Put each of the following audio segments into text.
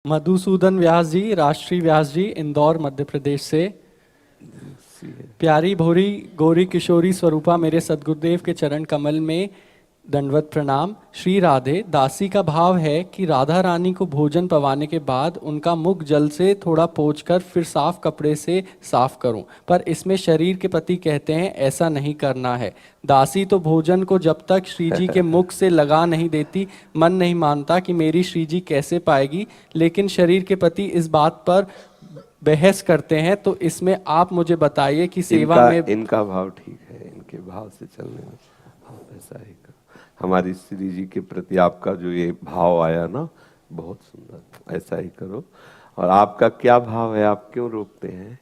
मधुसूदन व्यास जी, राष्ट्रीय व्यास जी, इंदौर मध्य प्रदेश से। प्यारी भोरी गौरी किशोरी स्वरूपा, मेरे सदगुरुदेव के चरण कमल में दंडवत प्रणाम। श्री राधे, दासी का भाव है कि राधा रानी को भोजन पवाने के बाद उनका मुख जल से थोड़ा पोंछकर फिर साफ कपड़े से साफ करूं, पर इसमें शरीर के पति कहते हैं ऐसा नहीं करना है। दासी तो भोजन को जब तक श्री जी के मुख से लगा नहीं देती, मन नहीं मानता कि मेरी श्री जी कैसे पाएगी, लेकिन शरीर के पति इस बात पर बहस करते हैं। तो इसमें आप मुझे बताइए कि सेवा में इनका भाव ठीक है, इनके भाव से चलने में आप ऐसा ही करो। हमारी श्री जी के प्रति आपका जो ये भाव आया ना, बहुत सुंदर, ऐसा ही करो। और आपका क्या भाव है, आप क्यों रोकते हैं?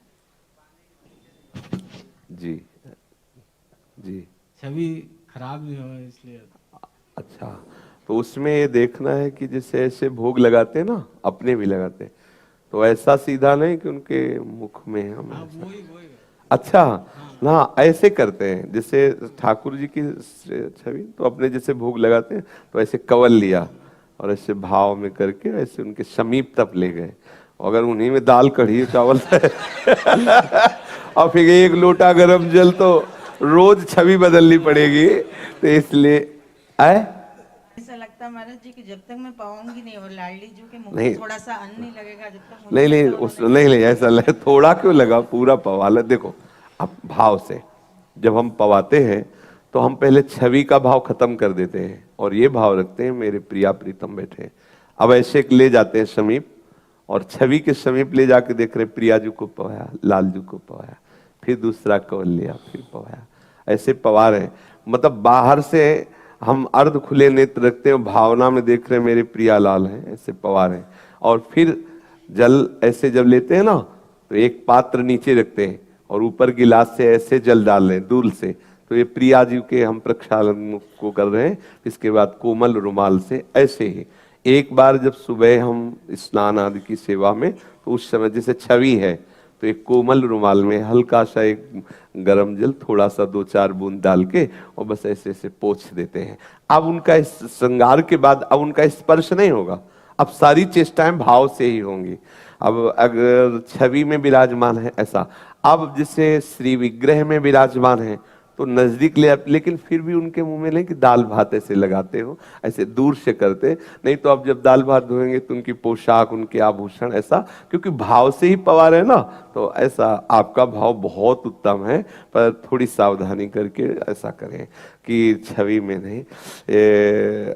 जी जी, छवि खराब भी हो इसलिए। अच्छा, तो उसमें ये देखना है कि जैसे ऐसे भोग लगाते हैं ना, अपने भी लगाते हैं, तो ऐसा सीधा नहीं कि उनके मुख में हम वही अच्छा ना ऐसे करते हैं। जैसे ठाकुर जी की छवि तो अपने जैसे भोग लगाते हैं, तो ऐसे कवल लिया और ऐसे भाव में करके ऐसे उनके समीप तक ले गए। अगर उन्हीं में दाल कढ़ी चावल और फिर एक लोटा गरम जल, तो रोज छवि बदलनी पड़ेगी। तो इसलिए ऐसा लगता है महाराज जी कि जब तक मैं पाऊंगी नहीं और लाडली जी के मुंह में थोड़ा सा अन्न नहीं लगेगा, जब तक नहीं ऐसा लगे, थोड़ा क्यों लगा, पूरा पवा ले। देखो अब भाव से जब हम पवाते हैं तो हम पहले छवि का भाव खत्म कर देते हैं और ये भाव रखते हैं मेरे प्रिया प्रीतम बैठे हैं। अब ऐसे ले जाते हैं समीप और छवि के समीप ले जाके देख रहे प्रिया जी को पवाया, लाल जी को पवाया, फिर दूसरा कवल लिया, फिर पवाया, ऐसे पवा रहे। मतलब बाहर से हम अर्ध खुले नेत्र रखते हैं, भावना में देख रहे हैं मेरे प्रिया लाल हैं, ऐसे पवा रहे हैं। और फिर जल ऐसे जब लेते हैं ना, तो एक पात्र नीचे रखते हैं और ऊपर गिलास से ऐसे जल डाल रहे हैं दूर से, तो ये प्रिया जी के हम प्रक्षालन को कर रहे हैं। इसके बाद कोमल रुमाल से ऐसे ही एक बार जब सुबह हम स्नान आदि की सेवा में, तो उस समय जैसे छवि है तो एक कोमल रुमाल में हल्का सा एक गरम जल, थोड़ा सा 2-4 बूंद डाल के और बस ऐसे ऐसे पोंछ देते हैं। अब उनका इस श्रृंगार के बाद अब उनका स्पर्श नहीं होगा, अब सारी चेष्टाएं भाव से ही होंगी। अब अगर छवि में विराजमान है ऐसा, अब जैसे श्री विग्रह में विराजमान है तो नजदीक ले, लेकिन फिर भी उनके मुंह में नहीं कि दाल भात ऐसे लगाते हो, ऐसे दूर से करते। नहीं तो अब जब दाल भात धोएंगे तो उनकी पोशाक, उनके आभूषण ऐसा, क्योंकि भाव से ही पवा रहे ना, तो ऐसा आपका भाव बहुत उत्तम है, पर थोड़ी सावधानी करके ऐसा करें कि छवि में नहीं।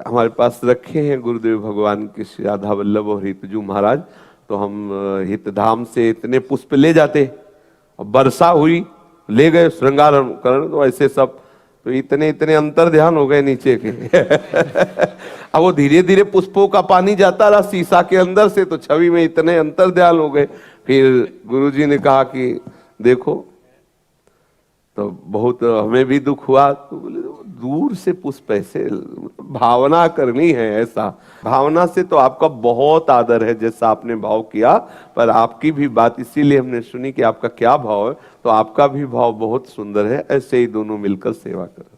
हमारे पास रखे हैं गुरुदेव भगवान के श्री राधा वल्लभ और हितजू महाराज, तो हम हितधाम से इतने पुष्प ले जाते और वर्षा हुई, ले गए श्रृंगार करण, तो ऐसे सब, तो इतने इतने अंतर ध्यान हो गए नीचे के अब वो धीरे धीरे पुष्पों का पानी जाता रहा शीशा के अंदर से, तो छवि में इतने अंतर ध्यान हो गए। फिर गुरुजी ने कहा कि देखो, तो बहुत हमें भी दुख हुआ। तो बोले दूर से पुष्प ऐसे, भावना करनी है ऐसा। भावना से तो आपका बहुत आदर है जैसा आपने भाव किया, पर आपकी भी बात इसीलिए हमने सुनी कि आपका क्या भाव है, तो आपका भी भाव बहुत सुंदर है। ऐसे ही दोनों मिलकर सेवा करें।